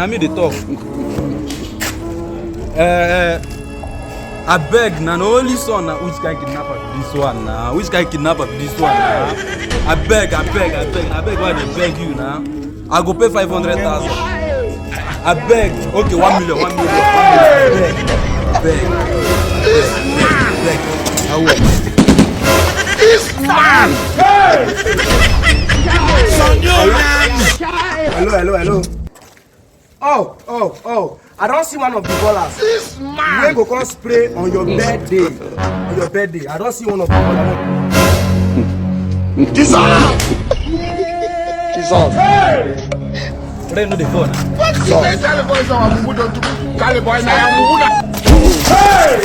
na me dey talk. I beg na only son na which kind kidnapper be this one na? Which kind kidnapper be this one na? I beg why they beg you na? I go pay 500,000. I beg. Okay, 1 million. I beg. I will. This man! Hello. Oh. I don't see one of the ballers. This man! You go come spray on your birthday. I don't see one of the ballers. Jesus! Hey! Pray no dey go na. What is this? Caliboy is our mumu don't do. Caliboy na our mumu. Hey!